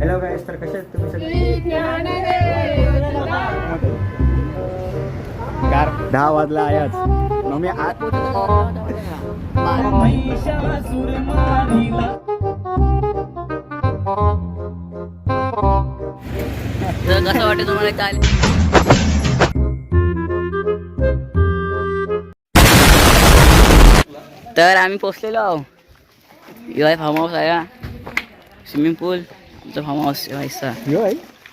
Hello गाईस, तर कसे आहेत तुम्ही सगळे? 10 वाजला आयाच मम्मी आत कसं वाटतं तुम्हाला काय? तर आम्ही पोचलेलो आहो. युआय फार्म हाऊस आहे, स्विमिंग पूल आमचा फार्म हाऊस व्हायचा.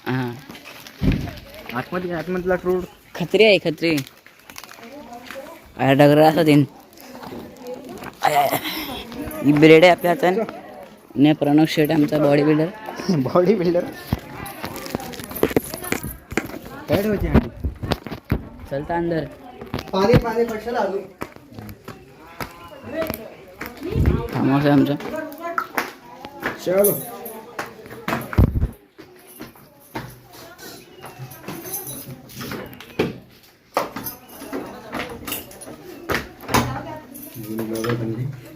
हां, आतमधला रोड खत्री आहे खत्री. डगर असा तीन ही ब्रेड आहे आपल्या हातात. ने प्रणव शेट आमचा बॉडी बिल्डर. काय ठेवायची? चलता अंदर. पाणी कशाला आलो? फार्म हाऊस आहे आमचा. चलो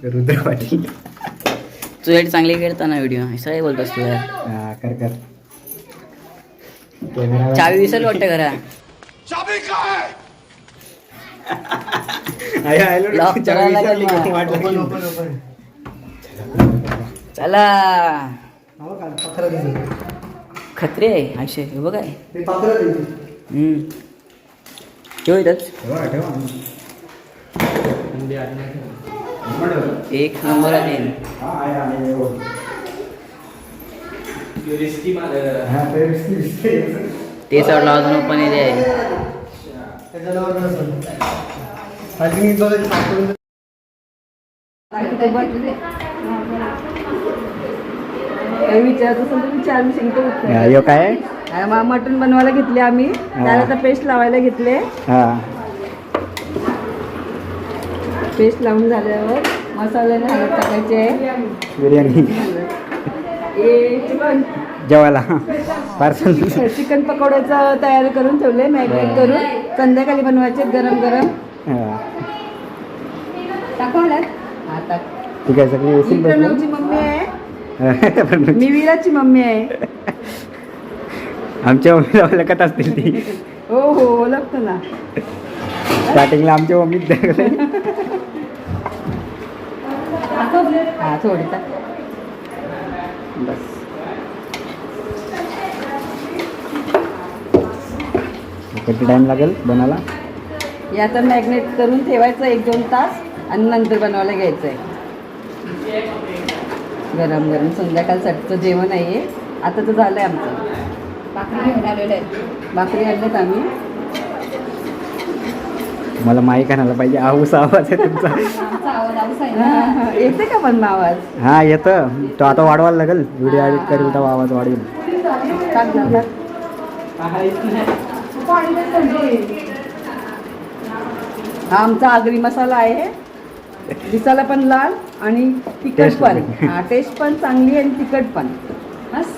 रुद्र पाटील तुझ्यासाठी चांगली खेळता ना व्हिडिओ, असं काय बोलतोस तू यार? कर कॅमेरा चावी विसरलं वाटतं घरा. लॉक करायला लागेल मग. चला खत्री आहे असे हे बघ आहे. ठेव इथंच. एक नंबर आहे. ते सोडला अजून ओपन एरिया आहे. यो काय मटण बनवायला घेतले आम्ही. त्याला तर पेस्ट लावायला घेतले. पेस्ट लावून झाल्यावर मसाल्याने हळद टाकायचे. बिर्याणी चिकन जेवायला पार्सल. चिकन पकोड्याचं तयार करून ठेवले, मॅरिनेट करून. संध्याकाळी बनवायचे गरम गरम. टाकवल्यात. हा टाक. ठीक आहे. सगळी ही प्रणवची मम्मी आहे, मी विराची मम्मी आहे. आमच्या मम्मीला ओळखत असतील ती. हो हो ओळखतो ना. स्टार्टिंगला आमच्या मम्मीच हा थोडी टाक. बस किती टाइम लागेल बनायला? याचं मॅग्नेट करून ठेवायचं 1-2 तास आणि नंतर बनवायला घ्यायचं आहे. गरम गरम संध्याकाळसाठीचं जेवण आहे. आता तर झालं आहे आमचं. भाकरी घेऊन आलेलं आहे. भाकरी आणल्यात आम्ही. मला माईक आणायला पाहिजे. आवाज आहे तुमचा. येते का पण आवाज? हा येतं. तो आता वाढवायला लागेल. व्हिडिओ एडिट करेल तेव्हा आवाज वाढेल. हा आमचा आगरी मसाला आहे. दिसायला पण लाल आणि तिखट पण. हा टेस्ट पण चांगली आणि तिखट पण. बस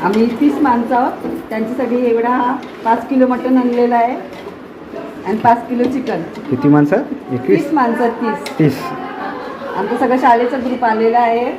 आम्ही 30 माणसं आहोत. त्यांच्यासाठी एवढा हा 5 किलो मटण आणलेला आहे आणि 5 किलो चिकन. किती माणसं? 30 माणसं. 30. आमचा सगळं शाळेचा ग्रुप आलेला आहे.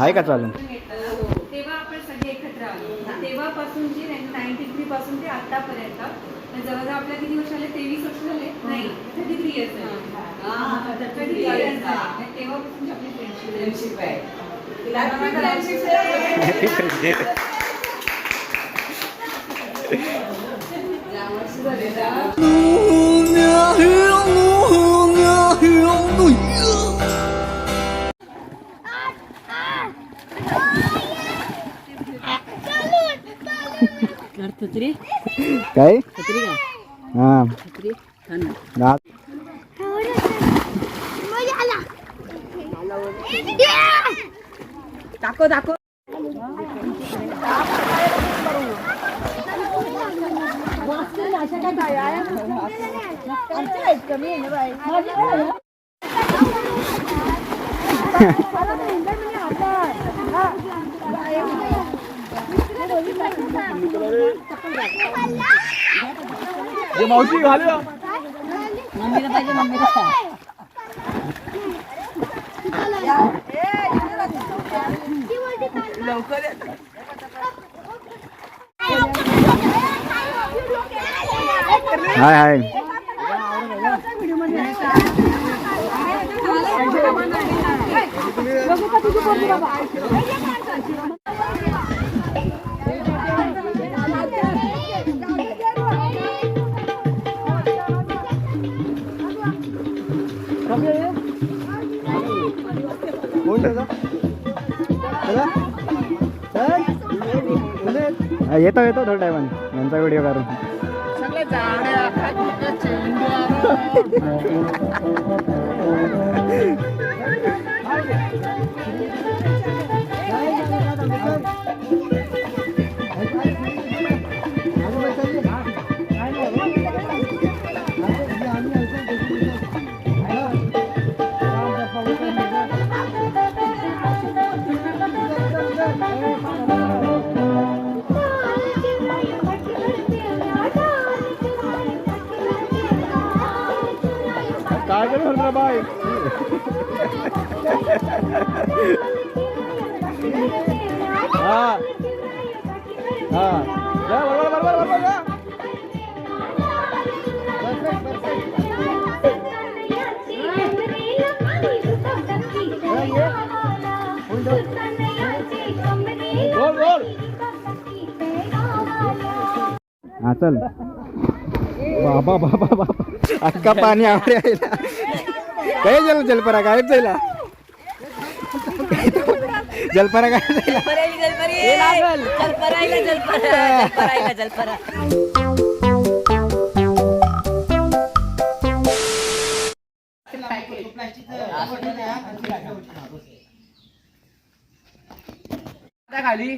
आहे का चालू? तेव्हा आपण सगळे एकत्र आलो. तेव्हापासूनची 93 पासून ते आतापर्यंत जवळजवळ आपल्या किती वर्ष झाले? 23 वर्ष झाले. नाही 33 इयर्स झाले. तेव्हापासून आपली फ्रेंडशिप आहे. छत्री काय छत्री का हा छत्री छान आहे. रात दाखव दाखव. मावशी घालूया. मम्मीला पाहिजे मम्मीला लवकर ये. हाय हाय येतो येतो थोड्या टायमाने यांचा व्हिडिओ करून. काय करणार बाय हा हा बरोबर बरोबर बरोबर बोल बोल हा चल बाबा बाबा बाबा अक्का पाणी आवडे यायला काय झालं जलपरा गायब जायला जलपरा गायब जायला खाली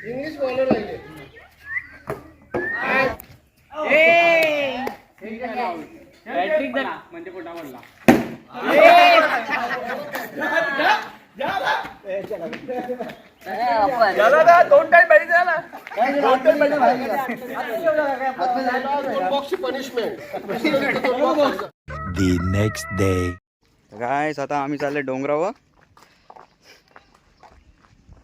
इंग्लिश बॉलर राहिले म्हणजे पोटा पडला दोन टाइम बैठ झाला The next day. गाइस आता आम्ही चालले डोंगरावर.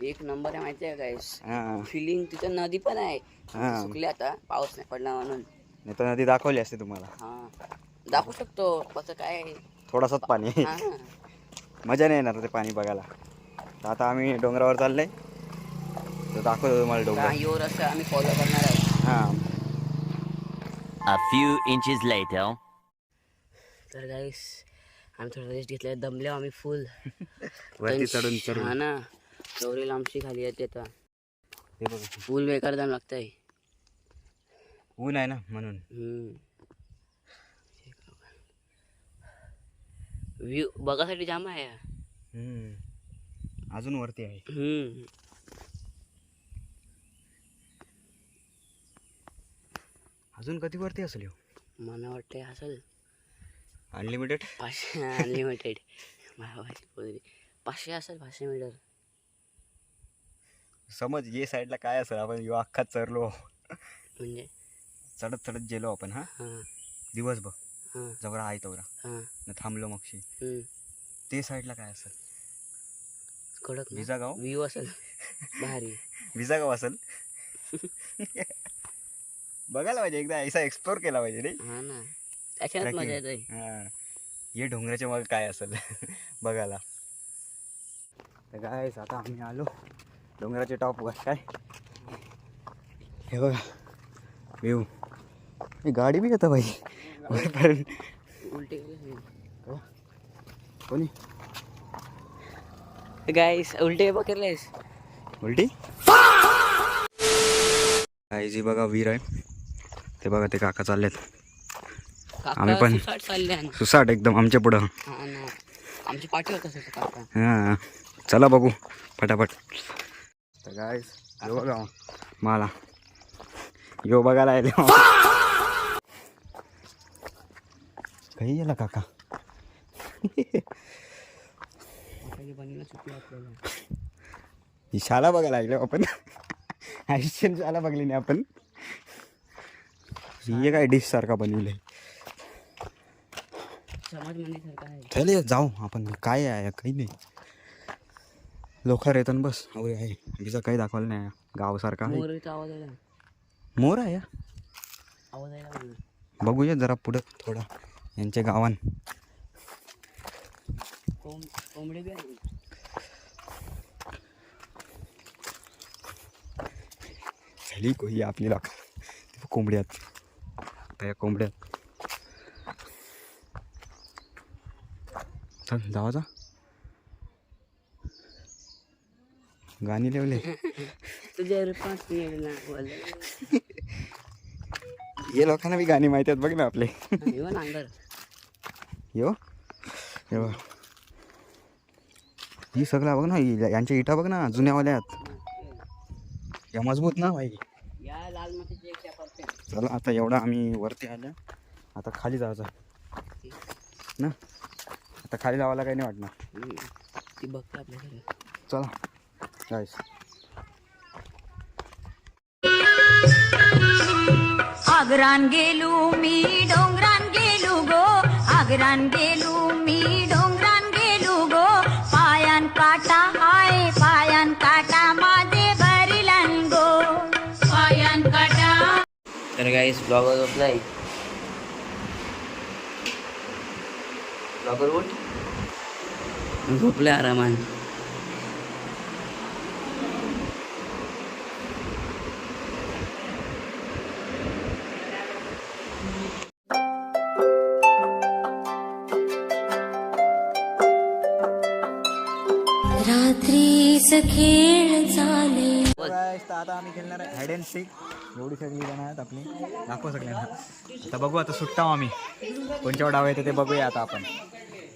एक नंबर आहे माहिती आहे गाइस. हा फिलिंग तिथं नदी पण आहे. हा. सुकली आता पाऊस नाही पडला म्हणून. नाही तर नदी दाखवली असते तुम्हाला. हा दाखवू शकतो कसं काय थोडासाच पाणी आहे. हा. मजा नाही येणार ते पाणी बघायला. तर आता आम्ही डोंगरावर चाललोय तर दाखवतो तुम्हाला डोंगर. योर असं आम्ही फॉलो करणार आहे. हा A few inches later. तर गाईस आम्ही थोडा रेस्ट घेतलाय दमले आम्ही फुल वरती चढून हा ना चौरी लांबशी खाली येते आता ते बघ फुल बेकार दम लागतंय. ऊन आहे ना म्हणून. व्ह्यू बघासाठी जाम आहे. अजून वरती आहे. अजून कधी वरती असेल ह्यो? मला वाटते असेल अनलिमिटेड 500 अनलिमिटेड. 500 असेल, 500 मीटर. समज ये साईडला काय असेल, आपण ह्यो अख्खा चरलो म्हणजे चढत चढत गेलो आपण. हा हां दिवसभर हां जवरा आहे तवरा हां न थांबलो मगशी ते साईडला काय असेल? कडक ना? विजागाव व्ह्यू असेल भारी. विजागाव असेल. बघायला पाहिजे एकदा, ऐसा एक्सप्लोर केला पाहिजे रे. हा ना, त्याच्यात मजा येते. हा ये डोंगराच्या मग काय असेल बघायला. काय आता आम्ही आलो डोंगराच्या टॉपवर. काय हे बघा व्ह्यू. गाडी बी येतं बाई वरपर्यंत. उलटे गेले कोणी गाईस, उलटे बघितलेस? उलटी काय जी बघा वीर आहे ते. बघा ते काका चाललेत. आम्ही पण चालले सुसाट एकदम आमच्या पुढं. हा ना, आमची पाठी होत असेल काका. हां चला बघू फटाफट. तर काय यो बघा मला यो बघायला आले काही गेला काका. बनवलं चुकलं आपल्याला. ही शाळा बघायला लागलो आपण. आयुष्यात शाळा बघली नाही आपण. हे काय डिश सारखा बनवलंय. समाज मंदिर आहे. चले जाऊ आपण. काय आहे काही नाही. लोखर येतात बस अवरे आहे. बिजा काही दाखवलं नाही. गावासारखा आहे. मोरचा आवाज आला. मोर आहे आवाज आला. बघूया जरा पुढं थोडा यांच्या गावान. कोंबडे बी आहे. झाली कोही आपली लोक कोंबड्यात. त्या कोंबड्यात चल जावा जा. गाणी लिवले तुझ्या हे लोकांना बी गाणी माहिती आहेत बघ ना आपले. नांगर यो हे बघ ही सगळं बघ ना. यांच्या इटा बघ ना जुन्यावाल्या आहेत. या मजबूत ना भाई. या लाल मातीचे एक परफेक्ट. चला आता एवढा आम्ही वरती आल्या. आता खाली जायचं ना. आता खाली जावायला काही नाही वाटणार. ती बघते आपल्याकडे. चला गाईस. आगरान गेलू मी डोंगरान गेलू गो. आगरान गेलू मी डोंगरान गेलू गो. पायान काटा हाय पायान काटा माझे भरिलन गो. पायान काटा. तर गाईस ब्लॉगर झोपलाय. ब्लॉगर उठ. झोपले आरामान. रात्रीच खेळ झाले. आता आम्ही खेळणार आहे हाईड अँड सीक. एवढी सगळी जण आहेत आपली. दाखव सगळ्यांना. आता बघू आता सुट्टा आम्ही कोणच्या डाव येते ते बघूया. आता आपण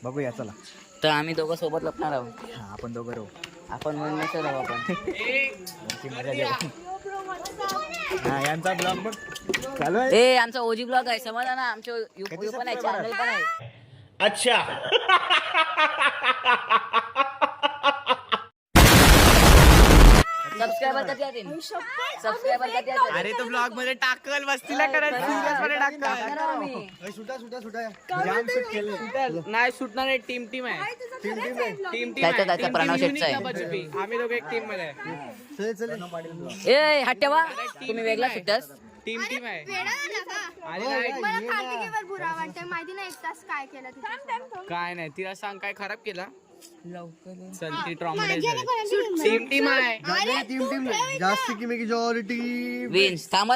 बघूया चला. तर आम्ही दोघं सोबत लपणार आहोत. हां आपण दोघं राहू. आपण म्हणण्याचं राहू आपण. मजा घेऊ. हां यांचा ब्लॉग बघ चालू आहे. ए आमचा ओजी ब्लॉग आहे समजा ना. आमचे युट्यूब पण आहे, चॅनल पण आहे. अच्छा सबस्क्रायबर कधी येतील? सबस्क्रायबर कधी येतील? अरे तो ब्लॉग मध्ये टाकल वस्तीला करायचं. टाकणार आम्ही. नाही सुटणार आहे. टीम आहे. टीम त्याचा प्रणव शेटचा आहे. आम्ही दोघे एक टीम मध्ये. ए हट्टेवा तुम्ही वेगळा सुट्टास. टीम आहे. काय नाही तिला सांग काय खराब केला. चल ती ट्रॉमाटाइज टीम आहे. जास्त की मेजॉरिटी विन्स. थांब.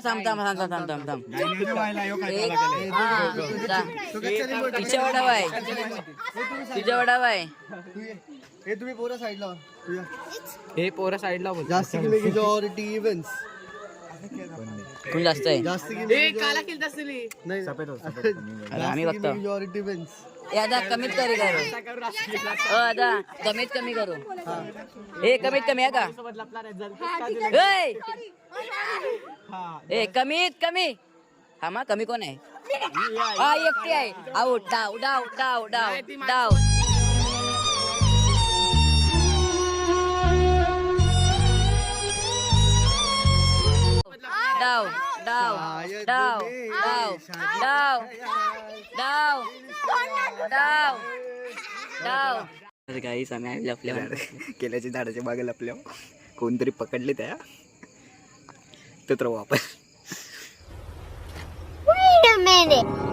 तिच्या वडाव आहे. हे तुम्ही पोरा साईडला. हे पोरं साईडला बोल. जास्त की मेजॉरिटी इव्हेंट्स. कोण जास्त आहे? जास्त की काला केलं असली. नाही आम्ही बघतो. Majority events. दादा कमीत कमी करू दादा कमीत कमी करू ए कमीत कमी आहे का ए कमीत कमी हा मा कमी कोण आहे हा एकटी आहे आउट डाव डाव डाव डाव डाव डाव डाव डाव डाव डाव डाव डाव डाव काही आम्ही लपल्या केल्याच्या झाडाच्या बागे लपल्या कोणतरी पकडले त्या तर राहू आपण Wait a minute.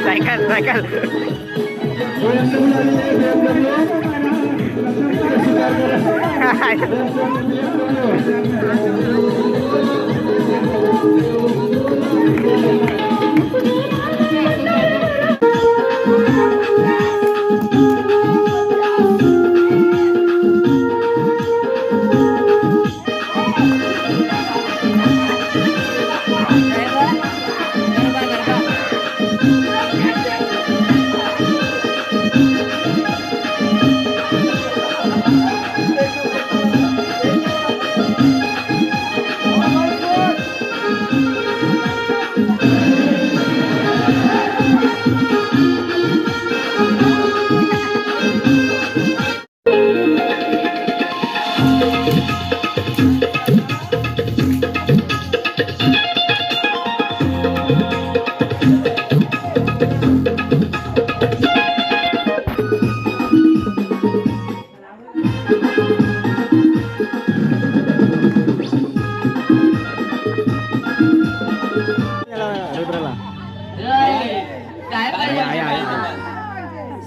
Cycle cycle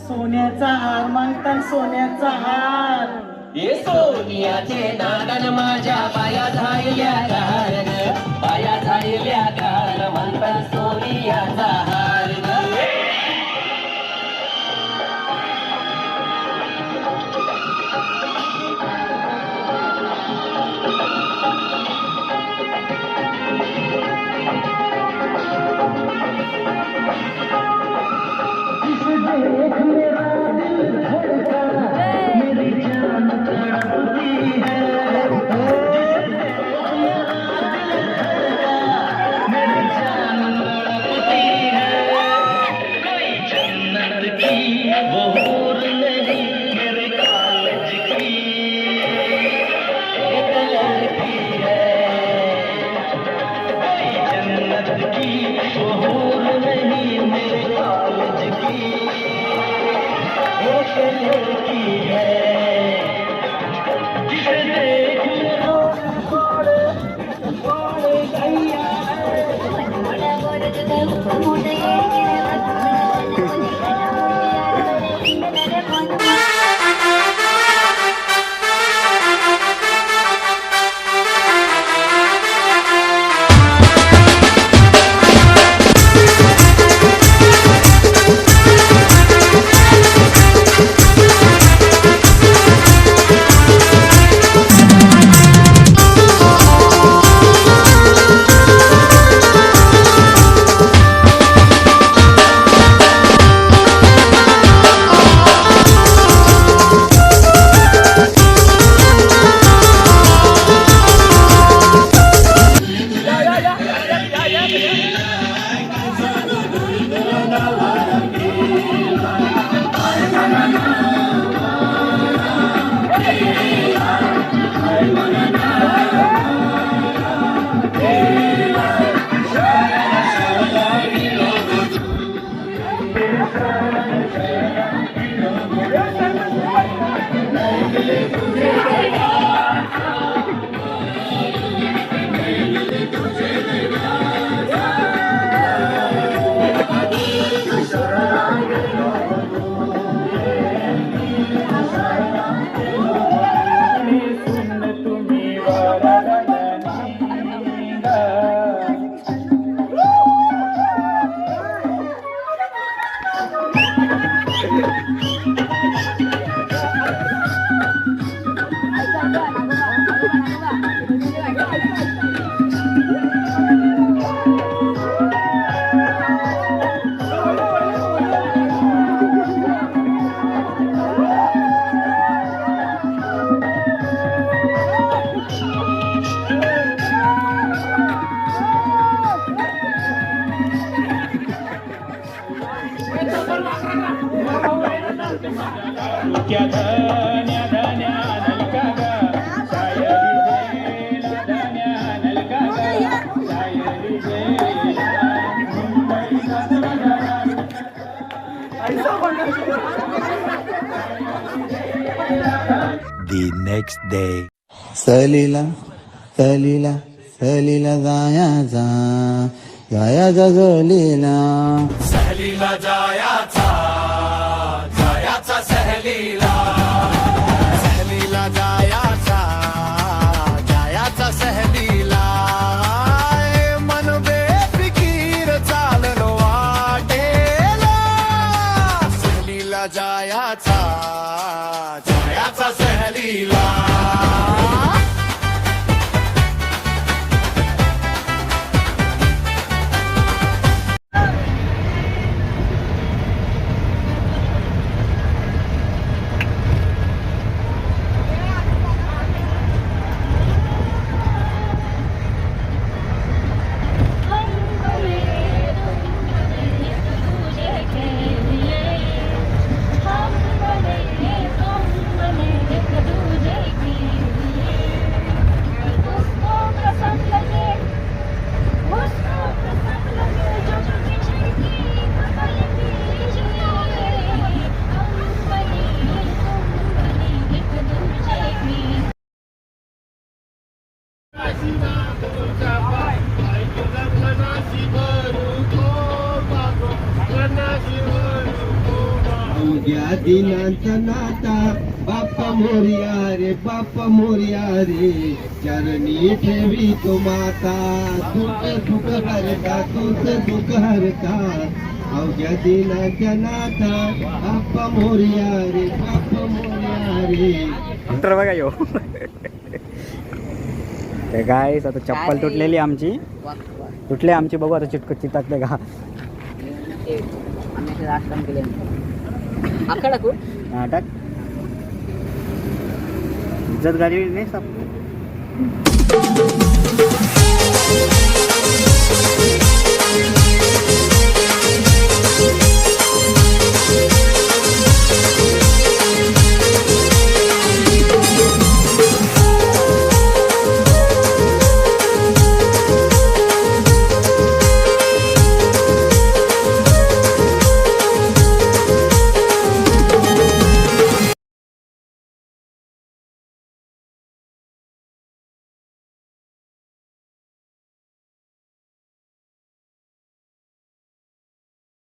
सोन्याचा हार मागतात सोन्याचा हार हे सोन्याचे नादन माझ्या पाया झालेल्या गार पाया झालेल्या गार म्हणतात सोनियाचा हार जिसे The next day. सहलीला सहलीला सहलीला जायाचा जायाचा सहलीला सहलीला जायाचा जायाचा सहलीला सहलीला जायाचा जायाचा सहलीला मन बेफिकीर चाललो वाटेला सहलीला जायाचा जायाचा सहलीला उद्या दिनांचा नाता बाप्पा मोरया रे चरणी ठेवी तो माता दुःख हरता तुझ दुःख हरता अवघ्या दिनांचा नाता बाप्पा मोरया रे डॉक्टर बघा यो ते गाईस आता चप्पल तुटलेली आमची तुटले आमची बघू आता चितातले का टाक इज्जत गाडी नाही सब